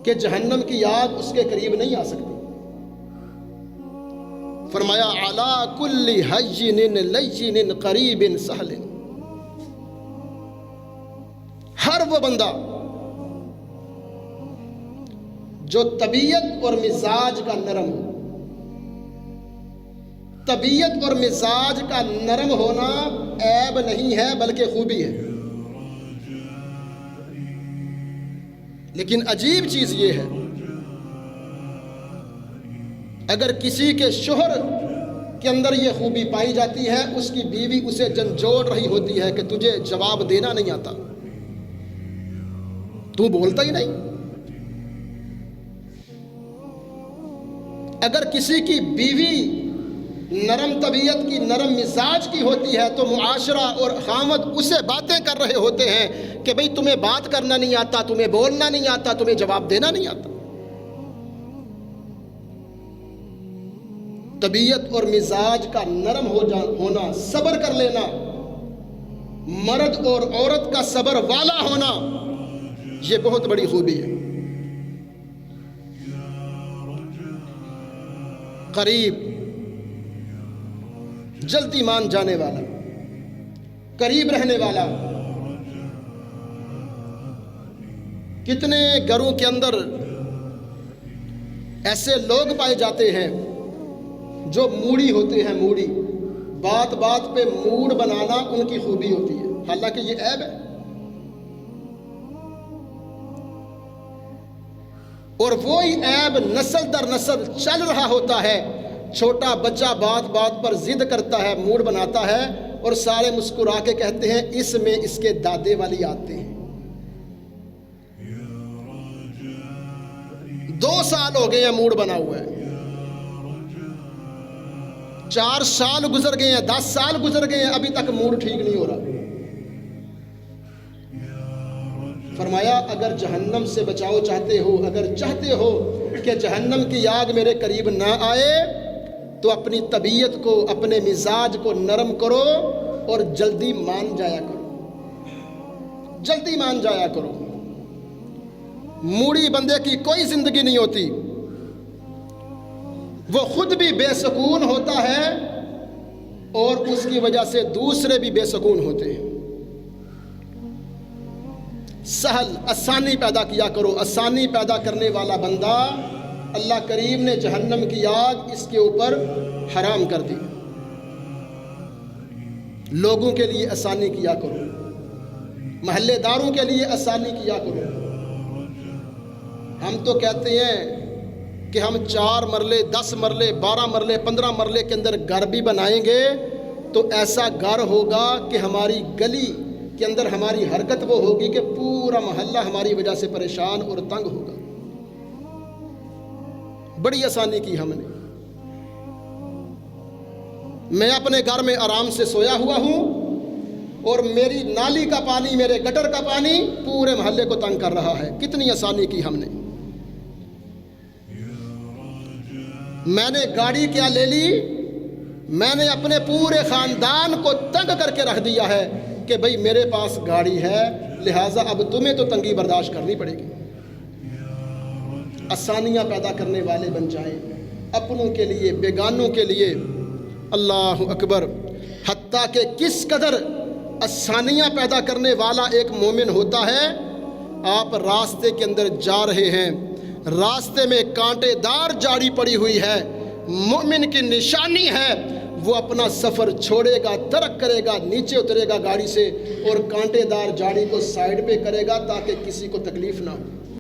کہ جہنم کی آگ اس کے قریب نہیں آ سکتی۔ فرمایا علی کل ہین لین قریب سہل، ہر وہ بندہ جو طبیعت اور مزاج کا نرم ہو۔ طبیعت اور مزاج کا نرم ہونا عیب نہیں ہے بلکہ خوبی ہے۔ لیکن عجیب چیز یہ ہے، اگر کسی کے شوہر کے اندر یہ خوبی پائی جاتی ہے، اس کی بیوی اسے جھنجھوڑ رہی ہوتی ہے کہ تجھے جواب دینا نہیں آتا، تو بولتا ہی نہیں۔ اگر کسی کی بیوی نرم طبیعت کی، نرم مزاج کی ہوتی ہے، تو معاشرہ اور خامد اسے باتیں کر رہے ہوتے ہیں کہ بھئی تمہیں بات کرنا نہیں آتا، تمہیں بولنا نہیں آتا، تمہیں جواب دینا نہیں آتا۔ طبیعت اور مزاج کا نرم ہونا، صبر کر لینا، مرد اور عورت کا صبر والا ہونا، یہ بہت بڑی خوبی ہے۔ قریب، جلدی مان جانے والا، قریب رہنے والا۔ کتنے گھروں کے اندر ایسے لوگ پائے جاتے ہیں جو موڑی ہوتے ہیں، موڑی، بات بات پہ موڈ بنانا ان کی خوبی ہوتی ہے، حالانکہ یہ عیب ہے۔ اور وہی عیب نسل در نسل چل رہا ہوتا ہے۔ چھوٹا بچہ بات بات پر ضد کرتا ہے، موڈ بناتا ہے، اور سارے مسکرا کے کہتے ہیں اس میں اس کے دادے والی آتے ہیں۔ 2 سال ہو گئے ہیں موڈ بنا ہوا ہے، 4 سال گزر گئے ہیں، 10 سال گزر گئے ہیں، ابھی تک موڈ ٹھیک نہیں ہو رہا۔ فرمایا اگر جہنم سے بچاؤ چاہتے ہو، اگر چاہتے ہو کہ جہنم کی آگ میرے قریب نہ آئے، تو اپنی طبیعت کو، اپنے مزاج کو نرم کرو اور جلدی مان جایا کرو، جلدی مان جایا کرو۔ موڑی بندے کی کوئی زندگی نہیں ہوتی، وہ خود بھی بے سکون ہوتا ہے اور اس کی وجہ سے دوسرے بھی بے سکون ہوتے ہیں۔ سہل، آسانی پیدا کیا کرو۔ آسانی پیدا کرنے والا بندہ اللہ کریم نے جہنم کی آگ اس کے اوپر حرام کر دی۔ لوگوں کے لیے آسانی کیا کرو، محلے داروں کے لیے آسانی کیا کرو۔ ہم تو کہتے ہیں کہ ہم 4 مرلے، 10 مرلے، 12 مرلے، 15 مرلے کے اندر گھر بھی بنائیں گے تو ایسا گھر ہوگا کہ ہماری گلی کے اندر ہماری حرکت وہ ہوگی کہ پورا محلہ ہماری وجہ سے پریشان اور تنگ ہوگا۔ بڑی آسانی کی ہم نے۔ میں اپنے گھر میں آرام سے سویا ہوا ہوں اور میری نالی کا پانی، میرے گٹر کا پانی پورے محلے کو تنگ کر رہا ہے۔ کتنی آسانی کی ہم نے۔ میں نے گاڑی کیا لے لی، میں نے اپنے پورے خاندان کو تنگ کر کے رکھ دیا ہے کہ بھئی میرے پاس گاڑی ہے، لہٰذا اب تمہیں تو تنگی برداشت کرنی پڑے گی۔ آسانیاں پیدا کرنے والے بن جائیں، اپنوں کے لیے، بیگانوں کے لیے۔ اللہ اکبر۔ حتیٰ کہ کس قدر آسانیاں پیدا کرنے والا ایک مومن ہوتا ہے۔ آپ راستے کے اندر جا رہے ہیں، راستے میں کانٹے دار جھاڑی پڑی ہوئی ہے، مومن کی نشانی ہے، وہ اپنا سفر چھوڑے گا، ترک کرے گا، نیچے اترے گا گاڑی سے اور کانٹے دار جھاڑی کو سائیڈ پہ کرے گا تاکہ کسی کو تکلیف نہ ہو۔